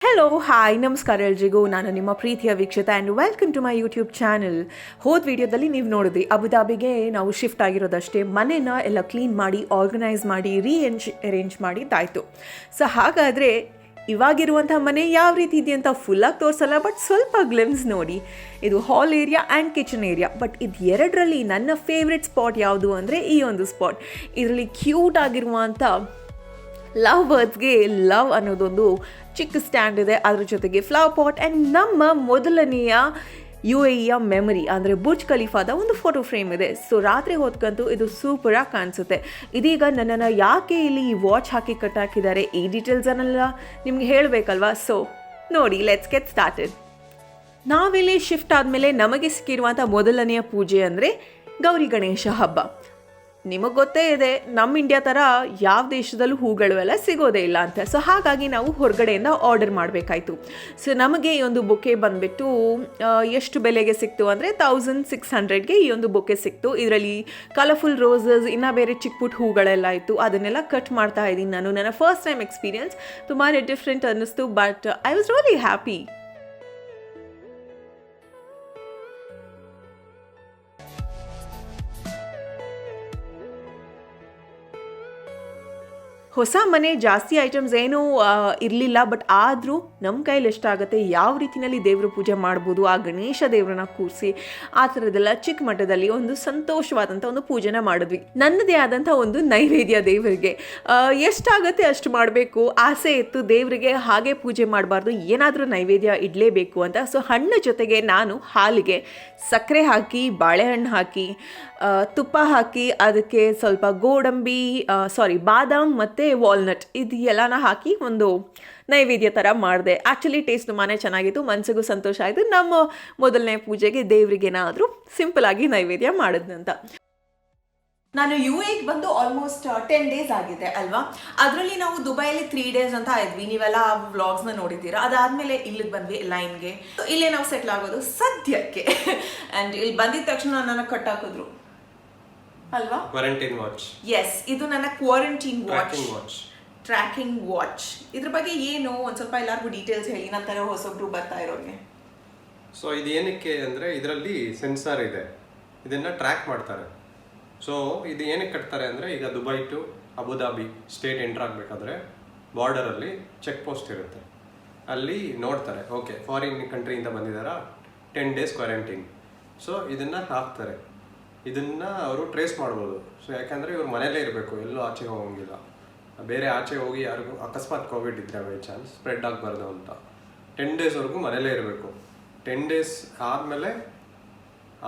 Hello hi ನಮಸ್ಕಾರ ಎಲ್ರಿಗೂ, ನಾನು ನಿಮ್ಮ ಪ್ರೀತಿಯ Vikshitha and welcome to my YouTube channel. ಹೋದ ವಿಡಿಯೋದಲ್ಲಿ ನೀವು ನೋಡಿದ್ರಿ, ಅಬುದಾಬಿಗೆ ನಾವು ಶಿಫ್ಟ್ ಆಗಿರೋದಷ್ಟೇ. ಮನೆನ ಎಲ್ಲ ಕ್ಲೀನ್ ಮಾಡಿ, ಆರ್ಗನೈಸ್ ಮಾಡಿ, ಅರೇಂಜ್ ಮಾಡಿದ್ದಾಯಿತು. ಸೊ ಹಾಗಾದರೆ ಇವಾಗಿರುವಂಥ ಮನೆ ಯಾವ ರೀತಿ ಇದೆ ಅಂತ ಫುಲ್ಲಾಗಿ ತೋರಿಸಲ್ಲ, ಬಟ್ ಸ್ವಲ್ಪ ಗ್ಲಿಮ್ಸ್ ನೋಡಿ. ಇದು hall area and kitchen area. But ಇದು ಎರಡರಲ್ಲಿ ನನ್ನ ಫೇವ್ರೆಟ್ ಸ್ಪಾಟ್ ಯಾವುದು ಅಂದರೆ ಈ ಒಂದು ಸ್ಪಾಟ್. ಇದರಲ್ಲಿ ಕ್ಯೂಟ್ ಆಗಿರುವಂಥ ಲವ್ ಬರ್ಡ್ಸ್ಗೆ ಲವ್ ಅನ್ನೋದೊಂದು ಚಿಕ್ಕ ಸ್ಟ್ಯಾಂಡ್ ಇದೆ, ಅದ್ರ ಜೊತೆಗೆ ಫ್ಲವರ್ ಪಾಟ್ ಆ್ಯಂಡ್ ನಮ್ಮ ಮೊದಲನೆಯ UAEಯ ಮೆಮರಿ ಅಂದರೆ ಬುರ್ಜ್ ಖಲೀಫಾದ ಒಂದು ಫೋಟೋ ಫ್ರೇಮ್ ಇದೆ. ಸೊ ರಾತ್ರಿ ಹೊತ್ಕಂತೂ ಇದು ಸೂಪರಾಗಿ ಕಾಣಿಸುತ್ತೆ. ಇದೀಗ ನನ್ನನ್ನು ಯಾಕೆ ಇಲ್ಲಿ ವಾಚ್ ಹಾಕಿ ಕಟ್ಟಾಕಿದ್ದಾರೆ, ಈ ಡೀಟೇಲ್ಸನ್ನೆಲ್ಲ ನಿಮ್ಗೆ ಹೇಳಬೇಕಲ್ವಾ. ಸೊ ನೋಡಿ, ಲೆಟ್ಸ್ ಗೆಟ್ ಸ್ಟಾರ್ಟೆಡ್. ನಾವಿಲ್ಲಿ ಶಿಫ್ಟ್ ಆದಮೇಲೆ ನಮಗೆ ಸಿಕ್ಕಿರುವಂಥ ಮೊದಲನೆಯ ಪೂಜೆ ಅಂದರೆ ಗೌರಿ ಗಣೇಶ ಹಬ್ಬ. ನಿಮಗೆ ಗೊತ್ತೇ ಇದೆ, ನಮ್ಮ ಇಂಡಿಯಾ ಥರ ಯಾವ ದೇಶದಲ್ಲೂ ಹೂಗಳು ಎಲ್ಲ ಸಿಗೋದೇ ಇಲ್ಲ ಅಂತ. ಸೊ ಹಾಗಾಗಿ ನಾವು ಹೊರಗಡೆಯಿಂದ ಆರ್ಡರ್ ಮಾಡಬೇಕಾಯ್ತು. ಸೊ ನಮಗೆ ಈ ಒಂದು ಬೊಕ್ಕೆ ಬಂದುಬಿಟ್ಟು ಎಷ್ಟು ಬೆಲೆಗೆ ಸಿಕ್ತು ಅಂದರೆ 1600ಗೆ ಈ ಒಂದು ಬೊಕ್ಕೆ ಸಿಕ್ತು. ಇದರಲ್ಲಿ ಕಲರ್ಫುಲ್ ರೋಸಸ್, ಇನ್ನೂ ಬೇರೆ ಚಿಕ್ಕ ಪುಟ್ಟ ಹೂಗಳೆಲ್ಲ ಇತ್ತು. ಅದನ್ನೆಲ್ಲ ಕಟ್ ಮಾಡ್ತಾ ಇದ್ದೀನಿ ನಾನು. ನನ್ನ ಫಸ್ಟ್ ಟೈಮ್ ಎಕ್ಸ್ಪೀರಿಯನ್ಸ್ ತುಂಬಾ ಡಿಫ್ರೆಂಟ್ ಅನ್ನಿಸ್ತು, but I was really happy. ಹೊಸ ಮನೆ, ಜಾಸ್ತಿ ಐಟಮ್ಸ್ ಏನೂ ಇರಲಿಲ್ಲ. ಬಟ್ ಆದರೂ ನಮ್ಮ ಕೈಲಿ ಎಷ್ಟಾಗುತ್ತೆ, ಯಾವ ರೀತಿಯಲ್ಲಿ ದೇವ್ರ ಪೂಜೆ ಮಾಡ್ಬೋದು, ಆ ಗಣೇಶ ದೇವ್ರನ್ನ ಕೂರಿಸಿ ಆ ಥರದ್ದೆಲ್ಲ ಚಿಕ್ಕ ಮಟ್ಟದಲ್ಲಿ ಒಂದು ಸಂತೋಷವಾದಂಥ ಒಂದು ಪೂಜೆನ ಮಾಡಿದ್ವಿ. ನನ್ನದೇ ಆದಂಥ ಒಂದು ನೈವೇದ್ಯ ದೇವರಿಗೆ. ಎಷ್ಟಾಗುತ್ತೆ ಅಷ್ಟು ಮಾಡಬೇಕು ಆಸೆ ಇತ್ತು ದೇವರಿಗೆ. ಹಾಗೆ ಪೂಜೆ ಮಾಡಬಾರ್ದು, ಏನಾದರೂ ನೈವೇದ್ಯ ಇಡಲೇಬೇಕು ಅಂತ. ಸೊ ಹಣ್ಣು ಜೊತೆಗೆ ನಾನು ಹಾಲಿಗೆ ಸಕ್ಕರೆ ಹಾಕಿ, ಬಾಳೆಹಣ್ಣು ಹಾಕಿ, ತುಪ್ಪ ಹಾಕಿ, ಅದಕ್ಕೆ ಸ್ವಲ್ಪ ಬಾದಾಮ್ ಮತ್ತು ವಾಲ್ನಟ್ ಇದು ಎಲ್ಲನ ಹಾಕಿ ಒಂದು ನೈವೇದ್ಯ ಥರ ಮಾಡಿದೆ. ಆ್ಯಕ್ಚುಲಿ ಟೇಸ್ಟ್ ತುಂಬಾ ಚೆನ್ನಾಗಿತ್ತು, ಮನಸ್ಸಿಗೂ ಸಂತೋಷ ಆಯಿತು. ನಮ್ಮ ಮೊದಲನೇ ಪೂಜೆಗೆ ದೇವರಿಗೇನಾದರೂ ಸಿಂಪಲಾಗಿ ನೈವೇದ್ಯ ಮಾಡಿದ್ನಂತ. ನಾನು UAEಗೆ ಬಂದು ಆಲ್ಮೋಸ್ಟ್ 10 ಡೇಸ್ ಆಗಿದೆ ಅಲ್ವಾ. ಅದರಲ್ಲಿ ನಾವು ದುಬೈಲಿ 3 ಡೇಸ್ ಅಂತ ಇದ್ವಿ. ನೀವೆಲ್ಲ ವ್ಲಾಗ್ಸ್ನ ನೋಡಿದ್ದೀರಾ. ಅದಾದಮೇಲೆ ಇಲ್ಲಿಗೆ ಬಂದ್ವಿ ಲೈನ್ಗೆ. ಇಲ್ಲೇ ನಾವು ಸೆಟ್ಲ್ ಆಗೋದು ಸದ್ಯಕ್ಕೆ. ಆ್ಯಂಡ್ ಇಲ್ಲಿ ಬಂದಿದ ತಕ್ಷಣ ನನ್ನ ಕಟ್ಟಾಕಿದ್ರು ಅಲ್ವಾ, ಕ್ವಾರಂಟೈನ್ ವಾಚ್. ಎಸ್, ಇದು ನನ್ನ ಕ್ವಾರಂಟೈನ್ ಟ್ರ್ಯಾಕಿಂಗ್ ವಾಚ್. ಇದ್ರ ಬಗ್ಗೆ ಏನು ಒಂದು ಸ್ವಲ್ಪ ಎಲ್ಲರಿಗೂ ಡೀಟೇಲ್ಸ್ ಹೇಳಿ, ನಂತರ ಹೊಸೊಬ್ರು ಬರ್ತಾ ಇರೋರಿಗೆ. ಸೊ ಇದು ಏನಕ್ಕೆ ಅಂದರೆ ಇದರಲ್ಲಿ ಸೆನ್ಸಾರ್ ಇದೆ, ಇದನ್ನು ಟ್ರ್ಯಾಕ್ ಮಾಡ್ತಾರೆ. ಸೊ ಇದು ಏನಕ್ಕೆ ಕಟ್ತಾರೆ ಅಂದರೆ, ಈಗ Dubai to Abu Dhabi state entry ಆಗಬೇಕಾದ್ರೆ ಬಾರ್ಡರಲ್ಲಿ ಚೆಕ್ ಪೋಸ್ಟ್ ಇರುತ್ತೆ. ಅಲ್ಲಿ ನೋಡ್ತಾರೆ, ಓಕೆ ಫಾರಿನ್ ಕಂಟ್ರಿಯಿಂದ ಬಂದಿದ್ದಾರಾ, 10 ಡೇಸ್ ಕ್ವಾರಂಟೈನ್. ಸೊ ಇದನ್ನು ಹಾಕ್ತಾರೆ. ಇದನ್ನು ಅವರು ಟ್ರೇಸ್ ಮಾಡ್ಬೋದು. ಸೊ ಯಾಕಂದರೆ ಇವ್ರು ಮನೇಲೇ ಇರಬೇಕು, ಎಲ್ಲೂ ಆಚೆಗೆ ಹೋಗಂಗಿಲ್ಲ. ಬೇರೆ ಆಚೆ ಹೋಗಿ ಯಾರಿಗೂ ಅಕಸ್ಮಾತ್ ಕೋವಿಡ್ ಇದ್ದರೆ ಬೈ ಚಾನ್ಸ್ ಸ್ಪ್ರೆಡ್ ಆಗಬಾರ್ದು ಅಂತ 10 ಡೇಸ್ವರೆಗೂ ಮನೇಲೇ ಇರಬೇಕು. 10 ಡೇಸ್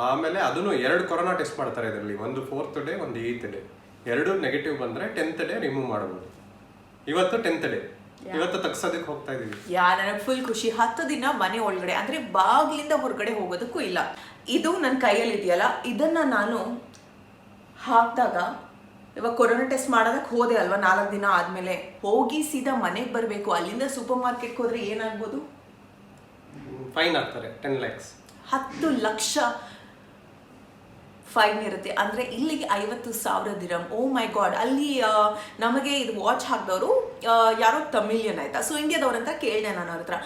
ಆಮೇಲೆ ಅದನ್ನು 2 ಕೊರೋನಾ ಟೆಸ್ಟ್ ಮಾಡ್ತಾರೆ ಇದರಲ್ಲಿ. ಒಂದು 4th ಡೇ, ಒಂದು 8th ಡೇ. 2 ನೆಗೆಟಿವ್ ಬಂದರೆ 10th ಡೇ ರಿಮೂವ್ ಮಾಡ್ಬೋದು. ಇವತ್ತು 10th ಡೇ, ಇವತ್ತು ತಗ್ಸೋದಕ್ಕೆ ಹೋಗ್ತಾ ಇದೀವಿ. ನನಗೆ ಫುಲ್ ಖುಷಿ. 10 ದಿನ ಮನೆ ಒಳಗಡೆ ಅಂದರೆ ಬಾಗಿಲಿಂದ ಹೊರಗಡೆ ಹೋಗೋದಕ್ಕೂ ಇಲ್ಲ. ಇದು ನನ್ನ ಕೈಯಲ್ಲಿ ಇದೆಯಲ್ಲ, ಇದನ್ನು ನಾನು ಹಾಕಿದಾಗ ಇವಾಗ ಕೊರೋನಾ ಟೆಸ್ಟ್ ಮಾಡೋದಕ್ಕೆ ಹೋದೆ ಅಲ್ವಾ, 4 ದಿನ ಆದಮೇಲೆ ಹೋಗಿ ಸೀದಾ ಮನೆಗೆ ಬರಬೇಕು. ಅಲ್ಲಿಂದ ಸೂಪರ್ ಮಾರ್ಕೆಟ್ಗೆ ಹೋದರೆ ಏನಾಗ್ಬೋದು, ಫೈನ್ ಆಗ್ತಾರೆ 10 lakhs, 10 ಲಕ್ಷ ಫೈನ್ ಇರುತ್ತೆ. ಅಂದರೆ ಇಲ್ಲಿಗೆ 50,000 ದಿರಮ್. ಓ ಮೈ ಗಾಡ್. ಅಲ್ಲಿ ನಮಗೆ ಇದು ವಾಚ್ ಹಾಕಿದವರು ಯಾರೋ ತಮಿಳಿಯನ್ ಆಯಿತಾ. ಸೊ ಇಂಡಿಯಾದವ್ರಂತ ಕೇಳಿದೆ ನಾನು ಅವ್ರ ಹತ್ರ,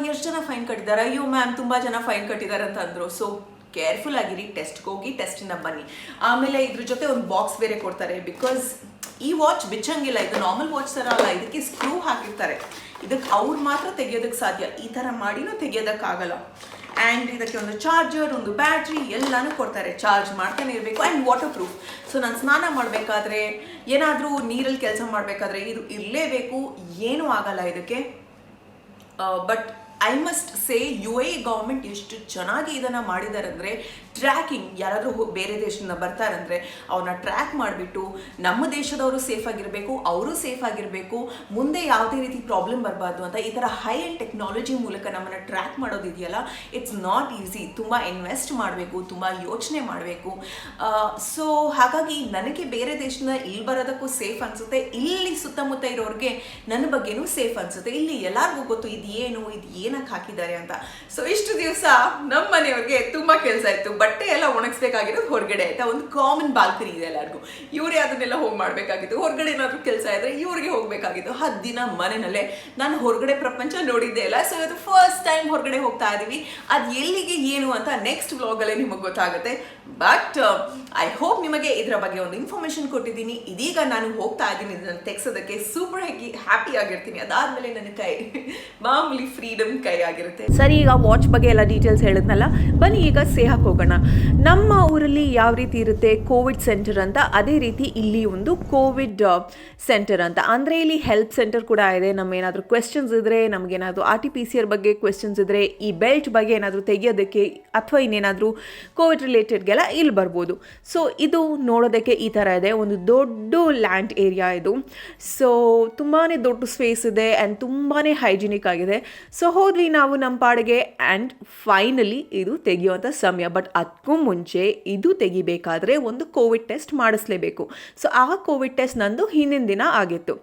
ಎಷ್ಟು ಜನ ಫೈನ್ ಕಟ್ಟಿದ್ದಾರೆ. ಅಯ್ಯೋ ಮ್ಯಾಮ್ ತುಂಬ ಜನ ಫೈನ್ ಕಟ್ಟಿದ್ದಾರೆ ಅಂತ ಅಂದರು. ಸೊ ಕೇರ್ಫುಲ್ ಆಗಿರಿ, ಟೆಸ್ಟ್ಗೆ ಹೋಗಿ ಟೆಸ್ಟಿಂದ ಬನ್ನಿ. ಆಮೇಲೆ ಇದ್ರ ಜೊತೆ ಒಂದು ಬಾಕ್ಸ್ ಬೇರೆ ಕೊಡ್ತಾರೆ, ಬಿಕಾಸ್ ಈ ವಾಚ್ ಬಿಚ್ಚಂಗಿಲ್ಲ. ಇದು ನಾರ್ಮಲ್ ವಾಚ್ ಥರ ಅಲ್ಲ, ಇದಕ್ಕೆ ಸ್ಕ್ರೂ ಹಾಕಿರ್ತಾರೆ. ಇದಕ್ಕೆ ಅವ್ರು ಮಾತ್ರ ತೆಗಿಯೋದಕ್ಕೆ ಸಾಧ್ಯ, ಈ ಥರ ಮಾಡಿನೂ ತೆಗಿಯೋದಕ್ಕಾಗಲ್ಲ. ಆ್ಯಂಡ್ ಇದಕ್ಕೆ ಒಂದು ಚಾರ್ಜರ್, ಒಂದು ಬ್ಯಾಟ್ರಿ ಎಲ್ಲನೂ ಕೊಡ್ತಾರೆ. ಚಾರ್ಜ್ ಮಾಡ್ತಾನೆ ಇರಬೇಕು. And water proof. ಸೊ ನಾನು ಸ್ನಾನ ಮಾಡಬೇಕಾದ್ರೆ, ಏನಾದರೂ ನೀರಲ್ಲಿ ಕೆಲಸ ಮಾಡಬೇಕಾದ್ರೆ ಇದು ಇರಲೇಬೇಕು, ಏನೂ ಆಗಲ್ಲ ಇದಕ್ಕೆ. But I must say UAE government ಎಷ್ಟು ಚೆನ್ನಾಗಿ ಇದನ್ನು ಮಾಡಿದ್ದಾರೆ ಅಂದರೆ, ಟ್ರ್ಯಾಕಿಂಗ್ ಯಾರಾದರೂ ಬೇರೆ ದೇಶದಿಂದ ಬರ್ತಾರಂದರೆ ಅವ್ರನ್ನ ಟ್ರ್ಯಾಕ್ ಮಾಡಿಬಿಟ್ಟು ನಮ್ಮ ದೇಶದವರು ಸೇಫ್ ಆಗಿರಬೇಕು, ಅವರು ಸೇಫ್ ಆಗಿರಬೇಕು, ಮುಂದೆ ಯಾವುದೇ ರೀತಿ ಪ್ರಾಬ್ಲಮ್ ಬರಬಾರ್ದು ಅಂತ ಈ ಥರ ಹೈ ಆ್ಯಂಡ್ ಟೆಕ್ನಾಲಜಿ ಮೂಲಕ ನಮ್ಮನ್ನು ಟ್ರ್ಯಾಕ್ ಮಾಡೋದಿದೆಯಲ್ಲ, ಇಟ್ಸ್ ನಾಟ್ ಈಸಿ. ತುಂಬ ಇನ್ವೆಸ್ಟ್ ಮಾಡಬೇಕು, ತುಂಬ ಯೋಚನೆ ಮಾಡಬೇಕು. ಸೊ ಹಾಗಾಗಿ ನನಗೆ ಬೇರೆ ದೇಶದಿಂದ ಇಲ್ಲಿ ಬರೋದಕ್ಕೂ ಸೇಫ್ ಅನಿಸುತ್ತೆ, ಇಲ್ಲಿ ಸುತ್ತಮುತ್ತ ಇರೋರಿಗೆ ನನ್ನ ಬಗ್ಗೆನೂ ಸೇಫ್ ಅನಿಸುತ್ತೆ. ಇಲ್ಲಿ ಎಲ್ಲರಿಗೂ ಗೊತ್ತು ಇದು ಏನು ಏನಕ್ಕೆ ಹಾಕಿದ್ದಾರೆ ಅಂತ. ಸೊ ಇಷ್ಟು ದಿವಸ ನಮ್ಮ ಮನೆಯವ್ರಿಗೆ ತುಂಬ ಕೆಲಸ ಇತ್ತು. ಬಟ್ಟೆ ಎಲ್ಲ ಒಣಗಿಸ್ಬೇಕಾಗಿರೋದು ಹೊರಗಡೆ ಆಯ್ತಾ, ಒಂದು ಕಾಮನ್ ಬಾಲ್ಕನಿ ಇದೆ ಎಲ್ಲರಿಗೂ, ಇವರೇ ಅದನ್ನೆಲ್ಲ ಹೋಗಿ ಮಾಡಬೇಕಾಗಿತ್ತು. ಹೊರಗಡೆ ಏನಾದರೂ ಕೆಲಸ ಇದ್ರೆ ಇವ್ರಿಗೆ ಹೋಗಬೇಕಾಗಿತ್ತು. 10 ದಿನ ಮನೆಯಲ್ಲೇ ನಾನು ಹೊರಗಡೆ ಪ್ರಪಂಚ ನೋಡಿದ್ದೇ ಇಲ್ಲ. ಸೊ ಇದು ಫಸ್ಟ್ ಟೈಮ್ ಹೊರಗಡೆ ಹೋಗ್ತಾ ಇದ್ದೀವಿ. ಅದು ಎಲ್ಲಿಗೆ ಏನು ಅಂತ ನೆಕ್ಸ್ಟ್ ವ್ಲಾಗಲ್ಲೇ ನಿಮಗೆ ಗೊತ್ತಾಗುತ್ತೆ. ಬಟ್ ಐ ಹೋಪ್ ನಿಮಗೆ ಇದರ ಬಗ್ಗೆ ಒಂದು ಇನ್ಫಾರ್ಮೇಶನ್ ಕೊಟ್ಟಿದ್ದೀನಿ. ಇದೀಗ ನಾನು ಹೋಗ್ತಾ ಇದ್ದೀನಿ ಇದನ್ನು ತೆಗ್ಸೋದಕ್ಕೆ. Super happy ಆಗಿರ್ತೀನಿ. ಅದಾದಮೇಲೆ ನನ್ನ ಕೈ ಮಾಮೂಲಿ ಫ್ರೀಡಮ್ ಕೈ ಆಗಿರುತ್ತೆ. ಸರಿ, ಈಗ ವಾಚ್ ಬಗ್ಗೆ ಎಲ್ಲ ಡೀಟೇಲ್ಸ್ ಹೇಳಿದ್ನಲ್ಲ, ಬನ್ನಿ ಈಗ ಸೇಹಕ್ಕೆ ಹೋಗೋಣ. ನಮ್ಮ ಊರಲ್ಲಿ ಯಾವ ರೀತಿ ಇರುತ್ತೆ ಕೋವಿಡ್ ಸೆಂಟರ್ ಅಂತ, ಅದೇ ರೀತಿ ಇಲ್ಲಿ ಒಂದು ಕೋವಿಡ್ ಸೆಂಟರ್ ಅಂತ. ಅಂದರೆ ಇಲ್ಲಿ ಹೆಲ್ಪ್ ಸೆಂಟರ್ ಕೂಡ ಇದೆ. ನಮ್ಮ ಏನಾದರೂ ಕ್ವೆಶನ್ಸ್ ಇದ್ದರೆ, ನಮಗೇನಾದರೂ RT-PCR ಬಗ್ಗೆ ಕ್ವೆಶನ್ಸ್ ಇದ್ದರೆ, ಈ ಬೆಲ್ಟ್ ಬಗ್ಗೆ ಏನಾದರೂ ತೆಗಿಯೋದಕ್ಕೆ ಅಥವಾ ಇನ್ನೇನಾದರೂ ಕೋವಿಡ್ ರಿಲೇಟೆಡ್ಗೆಲ್ಲ ಇಲ್ಲಿ ಬರ್ಬೋದು. ಸೊ ಇದು ನೋಡೋದಕ್ಕೆ ಈ ಥರ ಇದೆ. ಒಂದು ದೊಡ್ಡ ಲ್ಯಾಂಡ್ ಏರಿಯಾ ಇದು. ಸೊ ತುಂಬಾ ದೊಡ್ಡ ಸ್ಪೇಸ್ ಇದೆ ಆ್ಯಂಡ್ ತುಂಬಾ ಹೈಜಿನಿಕ್ ಆಗಿದೆ. ಸೊ ಹೋದ್ವಿ ನಾವು ನಮ್ಮ ಪಾಡಿಗೆ ಆ್ಯಂಡ್ ಫೈನಲಿ ಇದು ತೆಗಿಯುವಂಥ ಸಮಯ. ಬಟ್ ಅದಕ್ಕೂ ಮುಂಚೆ ಇದು ತೆಗಿಬೇಕಾದ್ರೆ ಒಂದು ಕೋವಿಡ್ ಟೆಸ್ಟ್ ಮಾಡಿಸ್ಲೇಬೇಕು. ಸೊ ಆ ಕೋವಿಡ್ ಟೆಸ್ಟ್ ನಂದು ಹಿಂದಿನ ದಿನ ಆಗಿತ್ತು.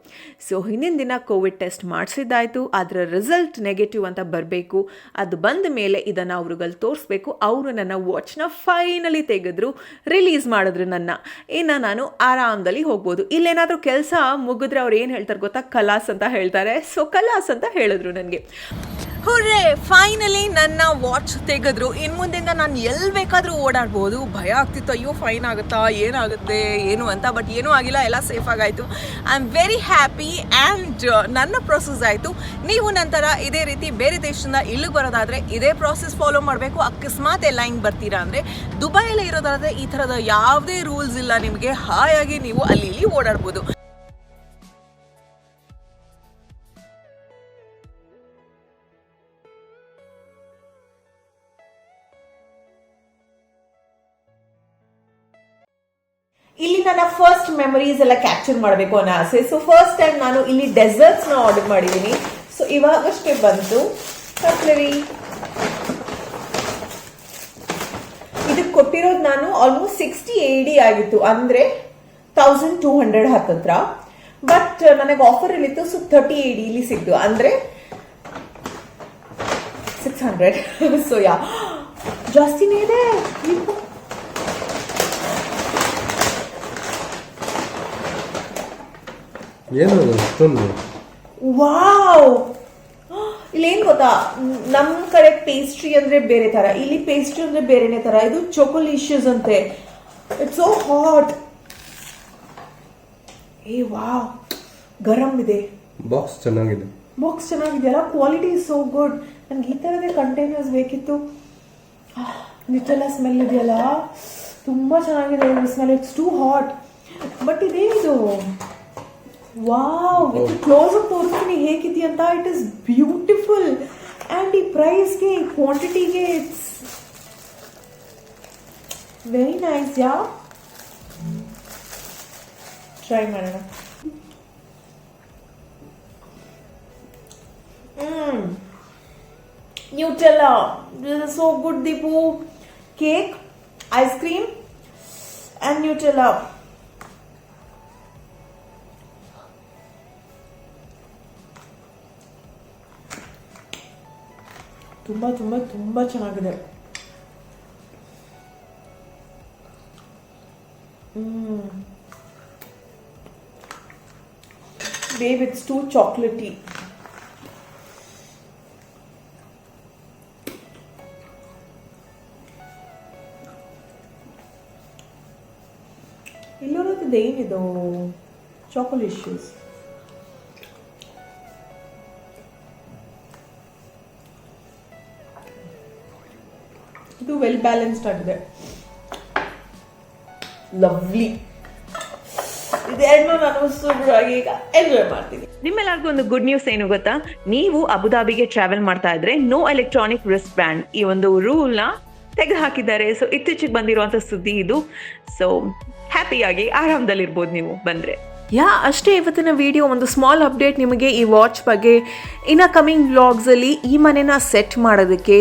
ಸೊ ಹಿಂದಿನ ದಿನ ಕೋವಿಡ್ ಟೆಸ್ಟ್ ಮಾಡಿಸಿದ್ದಾಯಿತು. ಅದರ ರಿಸಲ್ಟ್ ನೆಗೆಟಿವ್ ಅಂತ ಬರಬೇಕು. ಅದು ಬಂದ ಮೇಲೆ ಇದನ್ನು ಅವ್ರಿಗಲ್ಲಿ ತೋರಿಸ್ಬೇಕು. ಅವರು ನನ್ನ ವಾಚ್ನ ಫೈನಲಿ ತೆಗೆದ್ರು, ರಿಲೀಸ್ ಮಾಡಿದ್ರು ನನ್ನ. ಇನ್ನು ನಾನು ಆರಾಮದಲ್ಲಿ ಹೋಗ್ಬೋದು. ಇಲ್ಲೇನಾದರೂ ಕೆಲಸ ಮುಗಿದ್ರೆ ಅವ್ರು ಏನು ಹೇಳ್ತಾರೆ ಗೊತ್ತಾ, ಕಲಾಸ್ ಅಂತ ಹೇಳ್ತಾರೆ. ಸೊ ಕಲಾಸ್ ಅಂತ ಹೇಳಿದ್ರು ನನಗೆ. ಹುರ್ರೆ, ಫೈನಲಿ ನನ್ನ ವಾಚ್ ತೆಗೆದ್ರು. ಇನ್ನು ಮುಂದಿಂದ ನಾನು ಎಲ್ಲಿ ಬೇಕಾದರೂ ಓಡಾಡ್ಬೋದು. ಭಯ ಆಗ್ತಿತ್ತು, ಅಯ್ಯೋ ಫೈನ್ ಆಗುತ್ತಾ, ಏನಾಗುತ್ತೆ ಏನು ಅಂತ. ಬಟ್ ಏನೂ ಆಗಿಲ್ಲ, ಎಲ್ಲ ಸೇಫಾಗಾಯಿತು. I am very happy and ನನ್ನ ಪ್ರೊಸೆಸ್ ಆಯಿತು. ನೀವು ನಂತರ ಇದೇ ರೀತಿ ಬೇರೆ ದೇಶದಿಂದ ಇಲ್ಲಿಗೆ ಬರೋದಾದರೆ ಇದೇ ಪ್ರಾಸೆಸ್ ಫಾಲೋ ಮಾಡಬೇಕು. ಅಕಸ್ಮಾತ್ ಎಲ್ಲ ಹಿಂಗೆ ಬರ್ತೀರಾ ಅಂದರೆ, ದುಬೈಯಲ್ಲಿ ಇರೋದಾದರೆ ಈ ಥರದ ಯಾವುದೇ ರೂಲ್ಸ್ ಇಲ್ಲ ನಿಮಗೆ. ಹಾಯಾಗಿ ನೀವು ಅಲ್ಲಿ ಇಲ್ಲಿ ಓಡಾಡ್ಬೋದು. ಇಲ್ಲಿ ನನ್ನ ಫಸ್ಟ್ ಮೆಮರೀಸ್ ಎಲ್ಲ ಕ್ಯಾಪ್ಚರ್ ಮಾಡಬೇಕು ಅನ್ನೋ ಆಸೆ. ಸೊ ಫಸ್ಟ್ ಟೈಮ್ ನಾನು ಇಲ್ಲಿ ಡೆಸರ್ಟ್ಸ್ನ ಆರ್ಡರ್ ಮಾಡಿದ್ದೀನಿ. ಸೊ ಇವಾಗಷ್ಟೇ ಬಂತು ಕಟ್ಲರಿ. ಇದಕ್ಕೆ ಕೊಟ್ಟಿರೋದು ನಾನು ಆಲ್ಮೋಸ್ಟ್ 60 AD ಆಗಿತ್ತು, ಅಂದರೆ 1200 ಹತ್ತತ್ರ. ಬಟ್ ನನಗೆ ಆಫರ್ ಇಲ್ಲಿತ್ತು. ಸೊ 30 AD ಇಲ್ಲಿ ಸಿಕ್ತು, ಅಂದರೆ 600. ಸೊ ಜಾಸ್ತಿನೇ ಇದೆ. ವಾವ್, ಇಲ್ಲೇನು ಗೊತ್ತಾ, ನಮ್ಮ ಕಡೆ ಪೇಸ್ಟ್ರಿ ಅಂದ್ರೆ ಬೇರೆ ತರ, ಇಲ್ಲಿ ಪೇಸ್ಟ್ರಿ ಅಂದ್ರೆ ಬೇರೆನೇ ತರ. ಇದು ಚೊಕೊಲಿಷಿಯಸ್ ಅಂತೆ. It's so hot. ಏ ವಾವ್, ಗರಂ ಇದೆ. ಬಾಕ್ಸ್ ಚೆನ್ನಾಗಿದೆಯಲ್ಲ, ಕ್ವಾಲಿಟಿ ಇಸ್ ಸೋ ಗುಡ್. ನನ್ಗೆ ಈ ತರದೇ ಕಂಟೈನರ್ಸ್ ಬೇಕಿತ್ತು. ನಿಟ್ಟೆಲ್ಲ ಸ್ಮೆಲ್ ಇದೆಯಲ್ಲ, ತುಂಬಾ ಚೆನ್ನಾಗಿದೆ smell. It's too hot. But ಇದೇನಿದು, ವಾವ್, ಕ್ಲೋಸ್ ಅಪ್ ತೋರಿಸ್ತೀನಿ ಹೇಗಿದೆಯಂತ. It is beautiful. ಆ್ಯಂಡ್ ಈ ಪ್ರೈಸ್ಗೆ, ಈ ಕ್ವಾಂಟಿಟಿಗೆ ಇಟ್ಸ್ ವೆರಿ ನೈಸ್. ಟ್ರೈ ಮಾಡೋಣ. Nutella, this is so good. Deepu, cake, ice cream and Nutella. ತುಂಬಾ ತುಂಬಾ ತುಂಬಾ ಚೆನ್ನಾಗಿದೆ. Babe, it's too chocolatey. ಇಲ್ಲಿರೋದು ಏನಿದು, ಚಾಕೊಲಿಷಿಯಸ್. ಇದು ವೆಲ್ ಬ್ಯಾಲೆನ್ಸ್ಡ್ ಆಗಿದೆ. ಲವ್ಲಿ. ಇದೆರಡನ್ನೂ ನಾನು ಸೂಪರಾಗಿ ಈಗ ಎಂಜಾಯ್ ಮಾಡ್ತೀನಿ. ನಿಮ್ಮೆಲ್ಲರಿಗೂ ಒಂದು ಗುಡ್ ನ್ಯೂಸ್ ಏನು ಗೊತ್ತಾ, ನೀವು ಅಬುದಾಬಿಗೆ ಟ್ರಾವೆಲ್ ಮಾಡ್ತಾ ಇದ್ರೆ ನೋ ಎಲೆಕ್ಟ್ರಾನಿಕ್ ರಿಸ್ಟ್ ಬ್ಯಾಂಡ್ ಈ ಒಂದು ರೂಲ್ನ ತೆಗೆದು ಹಾಕಿದ್ದಾರೆ. ಸೊ ಇತ್ತೀಚೆಗೆ ಬಂದಿರುವಂಥ ಸುದ್ದಿ ಇದು. ಸೊ ಹ್ಯಾಪಿಯಾಗಿ ಆರಾಮದಲ್ಲಿರ್ಬೋದು ನೀವು ಬಂದರೆ. ಅಷ್ಟೇ ಇವತ್ತಿನ ವಿಡಿಯೋ. ಒಂದು ಸ್ಮಾಲ್ ಅಪ್ಡೇಟ್ ನಿಮಗೆ ಈ ವಾಚ್ ಬಗ್ಗೆ. ಇನ್ನು ಕಮಿಂಗ್ ವ್ಲಾಗ್ಸಲ್ಲಿ ಈ ಮನೆನ ಸೆಟ್ ಮಾಡೋದಕ್ಕೆ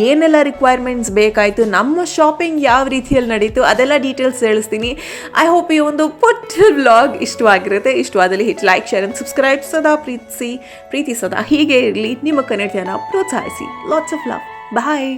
ಏನೆಲ್ಲ ರಿಕ್ವೈರ್ಮೆಂಟ್ಸ್ ಬೇಕಾಯಿತು, ನಮ್ಮ ಶಾಪಿಂಗ್ ಯಾವ ರೀತಿಯಲ್ಲಿ ನಡೀತು ಅದೆಲ್ಲ ಡೀಟೇಲ್ಸ್ ತಿಳಿಸ್ತೀನಿ. ಐ ಹೋಪ್ ಈ ಒಂದು ಪುಟ್ಟ ವ್ಲಾಗ್ ಇಷ್ಟವಾಗಿರುತ್ತೆ. ಇಷ್ಟವಾದಲ್ಲಿ hit like, share and subscribe. ಸದಾ ಪ್ರೀತಿ ಸದಾ ಹೀಗೆ ಇರಲಿ. ನಿಮ್ಮ ಕನ್ನಡತನ ಪ್ರೋತ್ಸಾಹಿಸಿ. Lots of love. ಬಾಯ್.